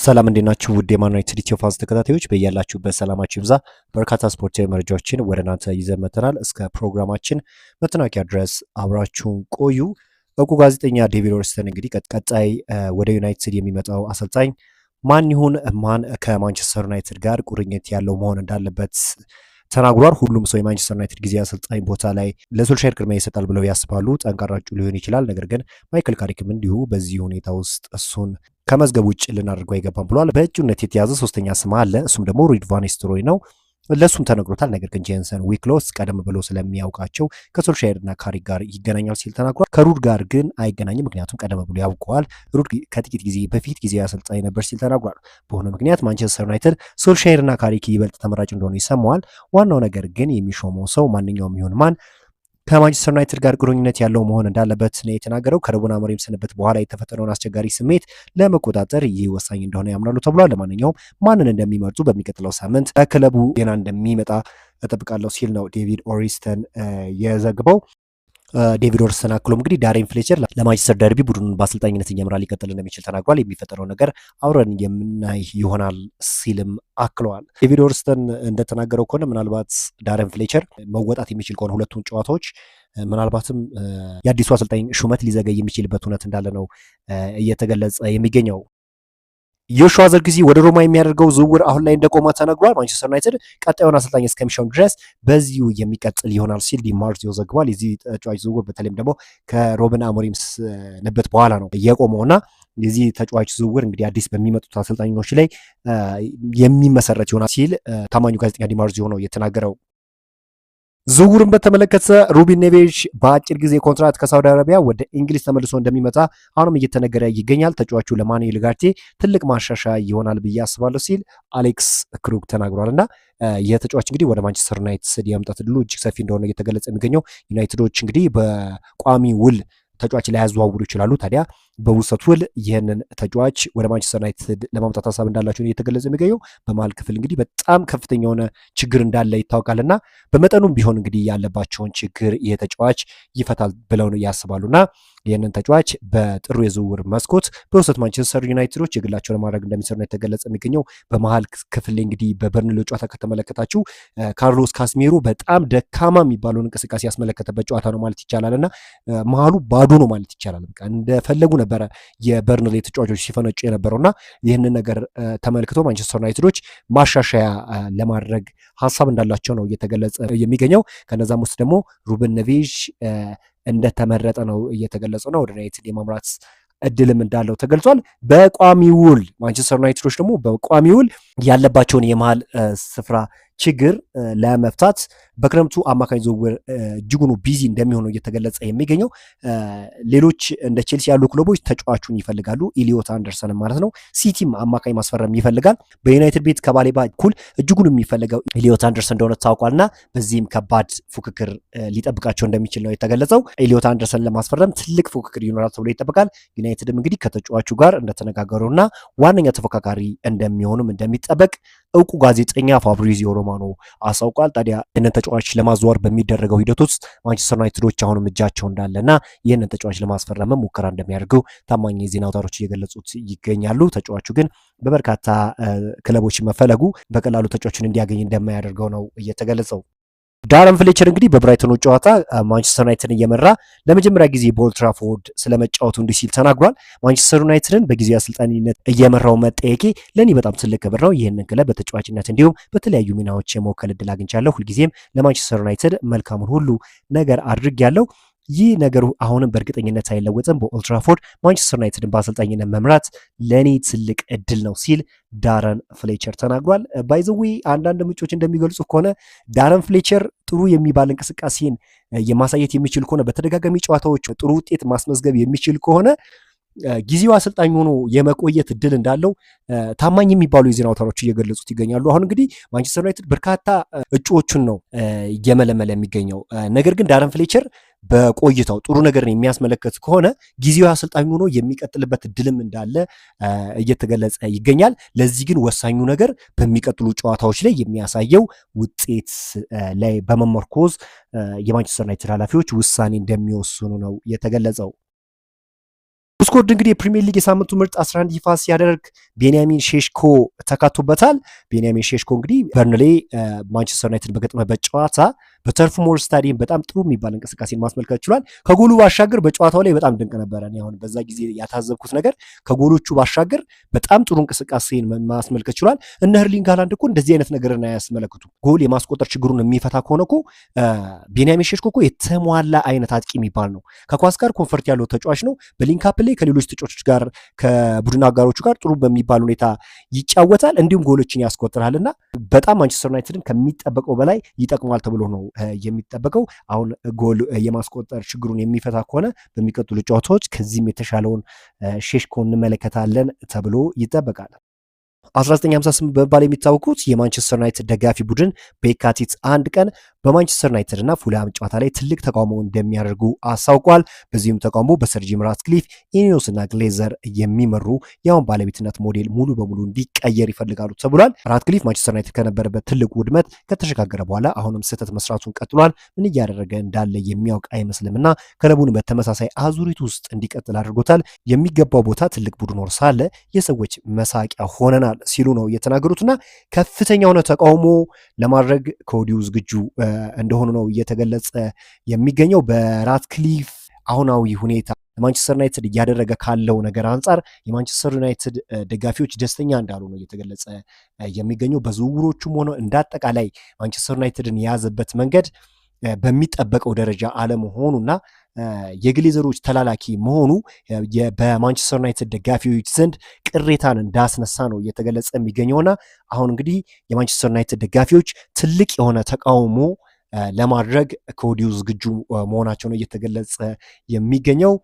ሰላም እንዴት ናችሁ? ውድ የማን ዩናይትድ ኢትዮ ፋንስ ተከታታዮች በያላችሁበት ሰላማችሁ ይብዛ። በርካታ ስፖርታዊ መረጃዎችን ወደ እናንተ ይዘን መጥተናል። እስከ ፕሮግራማችን መጠናቂያ ድረስ አብራችሁን ቆዩ። እውቁ ጋዜጠኛ ዴቪድ ኦርንስተን እንግዲህ ቀጣይ ወደ ዩናይትድ የሚመጣው አሰልጣኝ ማን ይሁን ማን ከማንቸስተር ዩናይትድ ጋር ቁርኝት ያለው መሆን እንዳለበት ተናግሯል። ሁሉም ሰው የማንቸስተር ዩናይትድ ጊዜ አሰልጣኝ ቦታ ላይ ለሶልሻየር ቅድሚያ ይሰጣል ብለው ያስባሉ። ጠንካራ እጩ ሊሆን ይችላል። ነገር ግን ማይክል ካሪክም እንዲሁ በዚህ ሁኔታ ውስጥ እሱን ከመዝገብ ውጭ ልናደርገው አይገባም ብሏል። በእጩነት የተያዘ ሶስተኛ ስም አለ። እሱም ደግሞ ሩድ ቫን ኒስተልሮይ ነው። ለሱም ተነግሮታል። ነገር ግን ጄንሰን ዊክሎስ ቀደም ብሎ ስለሚያውቃቸው ከሶልሻየርና ካሪክ ጋር ይገናኛል ሲል ተናግሯል። ከሩድ ጋር ግን አይገናኝም፣ ምክንያቱም ቀደም ብሎ ያውቀዋል። ሩድ ከጥቂት ጊዜ በፊት ጊዜ አሰልጣኝ ነበር ሲል ተናግሯል። በሆነ ምክንያት ማንቸስተር ዩናይትድ ሶልሻየርና ካሪክ ይበልጥ ተመራጭ እንደሆነ ይሰማዋል። ዋናው ነገር ግን የሚሾመው ሰው ማንኛውም ይሁን ማን ከማንቸስተር ዩናይትድ ጋር ግንኙነት ያለው መሆን እንዳለበት ነው የተናገረው። ከሩበን አሞሪም ስንብት በኋላ የተፈጠረውን አስቸጋሪ ስሜት ለመቆጣጠር ይህ ወሳኝ እንደሆነ ያምናሉ ተብሏል። ለማንኛውም ማንን እንደሚመርጡ በሚቀጥለው ሳምንት ከክለቡ ዜና እንደሚመጣ እጠብቃለሁ ሲል ነው ዴቪድ ኦርንስተን የዘግበው። ዴቪድ ኦርንስተን አክሎም እንግዲህ ዳሬን ፍሌቸር ለማንቸስተር ደርቢ ቡድኑን በአሰልጣኝነት እየመራ ሊቀጥል እንደሚችል ተናግሯል። የሚፈጠረው ነገር አብረን የምናይ ይሆናል ሲልም አክለዋል። ዴቪድ ኦርንስተን እንደተናገረው ከሆነ ምናልባት ዳሬን ፍሌቸር መወጣት የሚችል ከሆነ ሁለቱን ጨዋታዎች ምናልባትም የአዲሱ አሰልጣኝ ሹመት ሊዘገይ የሚችልበት እውነት እንዳለ ነው እየተገለጸ የሚገኘው። ዮሹዋ ዘርክዚ ወደ ሮማ የሚያደርገው ዝውውር አሁን ላይ እንደቆመ ተነግሯል። ማንቸስተር ዩናይትድ ቀጣዩን አሰልጣኝ እስከሚሾም ድረስ በዚሁ የሚቀጥል ይሆናል ሲል ዲማርዚዮ ዘግቧል። የዚህ ተጫዋች ዝውውር በተለይም ደግሞ ከሩበን አሞሪም ስንብት በኋላ ነው የቆመው እና የዚህ ተጫዋች ዝውውር እንግዲህ አዲስ በሚመጡት አሰልጣኞች ላይ የሚመሰረት ይሆናል ሲል ታማኙ ጋዜጠኛ ዲማርዚዮ ነው የተናገረው። ዝውውርን በተመለከተ ሩበን ኔቬዝ በአጭር ጊዜ ኮንትራት ከሳውዲ አረቢያ ወደ እንግሊዝ ተመልሶ እንደሚመጣ አሁንም እየተነገረ ይገኛል። ተጫዋቹ ለማኑኤል ኡጋርቴ ትልቅ ማሻሻያ ይሆናል ብዬ አስባለሁ ሲል አሌክስ ክሩግ ተናግሯል እና የተጫዋች እንግዲህ ወደ ማንቸስተር ዩናይትድ የመምጣት ዕድሉ እጅግ ሰፊ እንደሆነ እየተገለጸ የሚገኘው ዩናይትዶች እንግዲህ በቋሚ ውል ተጫዋች ላይ ያዘዋውሩ ይችላሉ። ታዲያ በውሰት ውል ይህንን ተጫዋች ወደ ማንቸስተር ዩናይትድ ለማምጣት ሀሳብ እንዳላቸው እየተገለጸ የሚገኘው በመሀል ክፍል እንግዲህ በጣም ከፍተኛ የሆነ ችግር እንዳለ ይታወቃልና በመጠኑም ቢሆን እንግዲህ ያለባቸውን ችግር ይህ ተጫዋች ይፈታል ብለው ያስባሉና ይህንን ተጫዋች በጥሩ የዝውውር መስኮት በውሰት ማንቸስተር ዩናይትዶች የግላቸው ለማድረግ እንደሚሰሩ ነው የተገለጸ የሚገኘው። በመሀል ክፍል እንግዲህ በበርንሌው ጨዋታ ከተመለከታችሁ ካርሎስ ካስሜሮ በጣም ደካማ የሚባለውን እንቅስቃሴ ያስመለከተበት ጨዋታ ነው ማለት ይቻላል እና መሀሉ ባዶ ነው ማለት ይቻላል። በቃ እንደፈለጉ ነበረ የበርንሌ ተጫዋቾች ሲፈነጩ የነበረውና ይህንን ነገር ተመልክቶ ማንቸስተር ዩናይትዶች ማሻሻያ ለማድረግ ሀሳብ እንዳላቸው ነው እየተገለጸ የሚገኘው። ከነዛም ውስጥ ደግሞ ሩበን ኔቬዝ እንደተመረጠ ነው እየተገለጸ ነው። ወደ ዩናይትድ የማምራት እድልም እንዳለው ተገልጿል። በቋሚ ውል ማንቸስተር ዩናይትዶች ደግሞ በቋሚ ውል ያለባቸውን የመሃል ስፍራ ችግር ለመፍታት በክረምቱ አማካኝ ዝውውር እጅጉኑ ቢዚ እንደሚሆኑ እየተገለጸ የሚገኘው። ሌሎች እንደ ቼልሲ ያሉ ክለቦች ተጫዋቹን ይፈልጋሉ፣ ኢሊዮት አንደርሰን ማለት ነው። ሲቲም አማካኝ ማስፈረም ይፈልጋል። በዩናይትድ ቤት ከባሌባ በኩል እጅጉኑ የሚፈልገው ኢሊዮት አንደርሰን እንደሆነ ታውቋልና በዚህም ከባድ ፉክክር ሊጠብቃቸው እንደሚችል ነው የተገለጸው። ኢሊዮት አንደርሰን ለማስፈረም ትልቅ ፉክክር ይኖራል ተብሎ ይጠበቃል። ዩናይትድም እንግዲህ ከተጫዋቹ ጋር እንደተነጋገሩና ዋነኛ ተፎካካሪ እንደሚሆኑም እንደሚጠበቅ እውቁ ጋዜጠኛ ፋብሪዚዮ ሮማኖ አሳውቋል። ታዲያ ይህንን ተጫዋች ለማዘዋወር በሚደረገው ሂደት ውስጥ ማንቸስተር ዩናይትዶች አሁንም እጃቸው እንዳለና ይህንን ተጫዋች ለማስፈረም ሙከራ እንደሚያደርገው ታማኝ የዜና አውታሮች እየገለጹት ይገኛሉ። ተጫዋቹ ግን በበርካታ ክለቦች መፈለጉ በቀላሉ ተጫዋቹን እንዲያገኝ እንደማያደርገው ነው እየተገለጸው። ዳረን ፍሌቸር እንግዲህ በብራይተኑ ጨዋታ ማንቸስተር ዩናይትድን እየመራ ለመጀመሪያ ጊዜ በኦልድ ትራፎርድ ስለመጫወቱ እንዲህ ሲል ተናግሯል። ማንቸስተር ዩናይትድን በጊዜ አሰልጣኝነት እየመራው መጠየቄ ለእኔ በጣም ትልቅ ክብር ነው። ይህንን ክለብ በተጫዋችነት እንዲሁም በተለያዩ ሚናዎች የመወከል እድል አግኝቻለሁ። ሁልጊዜም ለማንቸስተር ዩናይትድ መልካሙን ሁሉ ነገር አድርጌያለሁ። ይህ ነገሩ አሁንም በእርግጠኝነት አይለወጥም። በኦልድ ትራፎርድ ማንቸስተር ዩናይትድን በአሰልጣኝነት መምራት ለእኔ ትልቅ እድል ነው ሲል ዳረን ፍሌቸር ተናግሯል። ባይዘዌ አንዳንድ ምንጮች እንደሚገልጹ ከሆነ ዳረን ፍሌቸር ጥሩ የሚባል እንቅስቃሴን የማሳየት የሚችል ከሆነ በተደጋጋሚ ጨዋታዎች ጥሩ ውጤት ማስመዝገብ የሚችል ከሆነ ጊዜው አሰልጣኝ ሆኖ የመቆየት እድል እንዳለው ታማኝ የሚባሉ የዜና አውታሮች እየገለጹት ይገኛሉ። አሁን እንግዲህ ማንቸስተር ዩናይትድ በርካታ እጩዎቹን ነው እየመለመለ የሚገኘው። ነገር ግን ዳረን ፍሌቸር በቆይታው ጥሩ ነገርን የሚያስመለከት ከሆነ ጊዜው አሰልጣኝ ሆኖ የሚቀጥልበት እድልም እንዳለ እየተገለጸ ይገኛል። ለዚህ ግን ወሳኙ ነገር በሚቀጥሉ ጨዋታዎች ላይ የሚያሳየው ውጤት ላይ በመመርኮዝ የማንቸስተር ዩናይትድ ኃላፊዎች ውሳኔ እንደሚወስኑ ነው የተገለጸው። ስኮርድ እንግዲህ የፕሪሚየር ሊግ የሳምንቱ ምርጥ 11 ይፋ ሲያደርግ ቤንያሚን ሼሽኮ ተካቶበታል። ቤንያሚን ሼሽኮ እንግዲህ በርንሌ ማንቸስተር ዩናይትድ በገጠመበት ጨዋታ በተርፍ ሞር ስታዲየም በጣም ጥሩ የሚባል እንቅስቃሴን ማስመልከት ችሏል። ከጎሉ ባሻገር በጨዋታው ላይ በጣም ድንቅ ነበረ። አሁን በዛ ጊዜ ያታዘብኩት ነገር ከጎሎቹ ባሻገር በጣም ጥሩ እንቅስቃሴን ማስመልከት ችሏል። እነ ኤርሊንግ ሃላንድ እኮ እንደዚህ አይነት ነገርን አያስመለክቱ። ጎል የማስቆጠር ችግሩን የሚፈታ ከሆነ እኮ ቤንያሚን ሼሽኮ እኮ የተሟላ አይነት አጥቂ የሚባል ነው። ከኳስ ጋር ኮንፈርት ያለው ተጫዋች ነው። በሊንካፕ ላይ ከሌሎች ተጫዋቾች ጋር ከቡድን አጋሮቹ ጋር ጥሩ በሚባል ሁኔታ ይጫወታል፣ እንዲሁም ጎሎችን ያስቆጥራልና በጣም ማንቸስተር ዩናይትድን ከሚጠበቀው በላይ ይጠቅማል ተብሎ ነው የሚጠበቀው። አሁን ጎል የማስቆጠር ችግሩን የሚፈታ ከሆነ በሚቀጥሉ ጨዋታዎች ከዚህም የተሻለውን ሼሽኮ እንመለከታለን ተብሎ ይጠበቃል። 1958 በመባል የሚታወቁት የማንቸስተር ዩናይትድ ደጋፊ ቡድን በየካቲት 1 ቀን በማንቸስተር ዩናይትድ እና ፉልሃም ጨዋታ ላይ ትልቅ ተቃውሞ እንደሚያደርጉ አሳውቋል። በዚህም ተቃውሞ በሰር ጂም ራትክሊፍ፣ ኢኒዮስ እና ግሌዘር የሚመሩ የአሁን ባለቤትነት ሞዴል ሙሉ በሙሉ እንዲቀየር ይፈልጋሉ ተብሏል። ራትክሊፍ ማንቸስተር ዩናይትድ ከነበረበት ትልቅ ውድመት ከተሸጋገረ በኋላ አሁንም ስህተት መስራቱን ቀጥሏል። ምን እያደረገ እንዳለ የሚያውቅ አይመስልም እና ክለቡን በተመሳሳይ አዙሪት ውስጥ እንዲቀጥል አድርጎታል። የሚገባው ቦታ ትልቅ ቡድን ሆኖ ሳለ የሰዎች መሳቂያ ሆነናል ሲሉ ነው የተናገሩትና ከፍተኛ የሆነ ተቃውሞ ለማድረግ ከወዲሁ ዝግጁ እንደሆኑ ነው እየተገለጸ የሚገኘው። በራትክሊፍ አሁናዊ ሁኔታ ማንቸስተር ዩናይትድ እያደረገ ካለው ነገር አንጻር የማንቸስተር ዩናይትድ ደጋፊዎች ደስተኛ እንዳሉ ነው እየተገለጸ የሚገኘው። በዝውውሮቹም ሆነ እንዳጠቃላይ ማንቸስተር ዩናይትድን የያዘበት መንገድ በሚጠበቀው ደረጃ አለመሆኑና የግሌዘሮች ተላላኪ መሆኑ በማንቸስተር ዩናይትድ ደጋፊዎች ዘንድ ቅሬታን እንዳስነሳ ነው እየተገለጸ የሚገኘውና አሁን እንግዲህ የማንቸስተር ዩናይትድ ደጋፊዎች ትልቅ የሆነ ተቃውሞ ለማድረግ ከወዲሁ ዝግጁ መሆናቸው ነው እየተገለጸ የሚገኘው።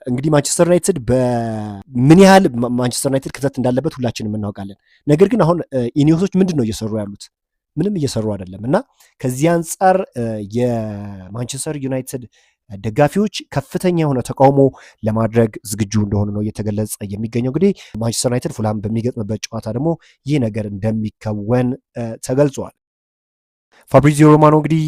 እንግዲህ ማንቸስተር ዩናይትድ በምን ያህል ማንቸስተር ዩናይትድ ክፍተት እንዳለበት ሁላችንም እናውቃለን። ነገር ግን አሁን ኢኒዮሶች ምንድን ነው እየሰሩ ያሉት? ምንም እየሰሩ አይደለም እና ከዚህ አንጻር የማንቸስተር ዩናይትድ ደጋፊዎች ከፍተኛ የሆነ ተቃውሞ ለማድረግ ዝግጁ እንደሆኑ ነው እየተገለጸ የሚገኘው። እንግዲህ ማንቸስተር ዩናይትድ ፉልሃም በሚገጥምበት ጨዋታ ደግሞ ይህ ነገር እንደሚከወን ተገልጿል። ፋብሪዚዮ ሮማኖ እንግዲህ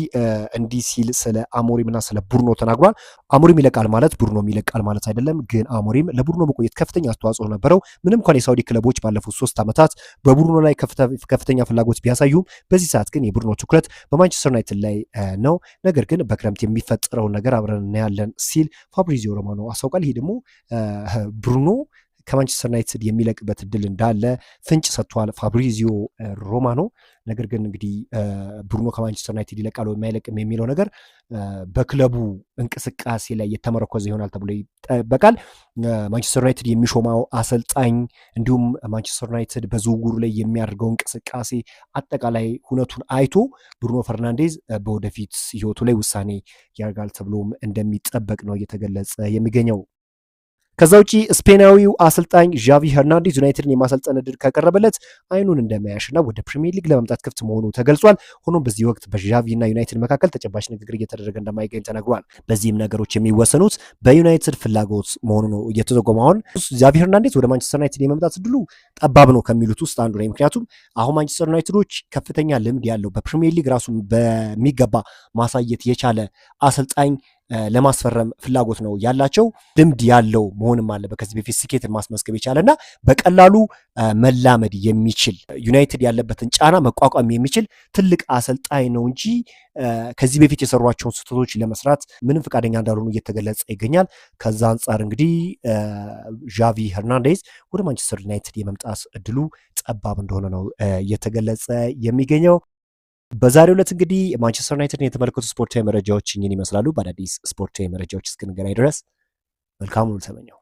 እንዲህ ሲል ስለ አሞሪም እና ስለ ቡርኖ ተናግሯል። አሞሪም ይለቃል ማለት ቡርኖም ይለቃል ማለት አይደለም፣ ግን አሞሪም ለቡርኖ መቆየት ከፍተኛ አስተዋጽኦ ነበረው። ምንም እንኳን የሳውዲ ክለቦች ባለፉት 3 ዓመታት በቡርኖ ላይ ከፍተኛ ፍላጎት ቢያሳዩም በዚህ ሰዓት ግን የቡርኖ ትኩረት በማንቸስተር ዩናይትድ ላይ ነው። ነገር ግን በክረምት የሚፈጠረውን ነገር አብረን እናያለን ሲል ፋብሪዚዮ ሮማኖ አሳውቃል። ይሄ ደግሞ ቡርኖ ከማንቸስተር ዩናይትድ የሚለቅበት እድል እንዳለ ፍንጭ ሰጥቷል ፋብሪዚዮ ሮማኖ። ነገር ግን እንግዲህ ብሩኖ ከማንቸስተር ዩናይትድ ይለቃል ወይ የማይለቅም የሚለው ነገር በክለቡ እንቅስቃሴ ላይ የተመረኮዘ ይሆናል ተብሎ ይጠበቃል። ማንቸስተር ዩናይትድ የሚሾማው አሰልጣኝ እንዲሁም ማንቸስተር ዩናይትድ በዝውውሩ ላይ የሚያደርገው እንቅስቃሴ አጠቃላይ ሁነቱን አይቶ ብሩኖ ፈርናንዴዝ በወደፊት ህይወቱ ላይ ውሳኔ ያደርጋል ተብሎም እንደሚጠበቅ ነው እየተገለጸ የሚገኘው። ከዛ ውጪ ስፔናዊው አሰልጣኝ ዣቪ ሄርናንዴዝ ዩናይትድን የማሰልጠን እድል ከቀረበለት አይኑን እንደማያሽና ወደ ፕሪሚየር ሊግ ለመምጣት ክፍት መሆኑ ተገልጿል። ሆኖም በዚህ ወቅት በዣቪ እና ዩናይትድ መካከል ተጨባጭ ንግግር እየተደረገ እንደማይገኝ ተነግሯል። በዚህም ነገሮች የሚወሰኑት በዩናይትድ ፍላጎት መሆኑ ነው እየተዘገመ። አሁን ዣቪ ሄርናንዴዝ ወደ ማንቸስተር ዩናይትድ የመምጣት እድሉ ጠባብ ነው ከሚሉት ውስጥ አንዱ ነው። ምክንያቱም አሁን ማንቸስተር ዩናይትዶች ከፍተኛ ልምድ ያለው በፕሪሚየር ሊግ ራሱን በሚገባ ማሳየት የቻለ አሰልጣኝ ለማስፈረም ፍላጎት ነው ያላቸው። ልምድ ያለው መሆንም አለበት ከዚህ በፊት ስኬትን ማስመዝገብ የቻለና በቀላሉ መላመድ የሚችል ዩናይትድ ያለበትን ጫና መቋቋም የሚችል ትልቅ አሰልጣኝ ነው እንጂ ከዚህ በፊት የሰሯቸውን ስህተቶች ለመስራት ምንም ፈቃደኛ እንዳልሆኑ እየተገለጸ ይገኛል። ከዛ አንጻር እንግዲህ ዣቪ ሄርናንዴዝ ወደ ማንቸስተር ዩናይትድ የመምጣት እድሉ ጠባብ እንደሆነ ነው እየተገለጸ የሚገኘው። በዛሬው ዕለት እንግዲህ ማንቸስተር ዩናይትድን የተመለከቱ ስፖርታዊ መረጃዎች እኝን ይመስላሉ። በአዳዲስ ስፖርታዊ መረጃዎች እስክንገናኝ ድረስ መልካሙን ተመኘው።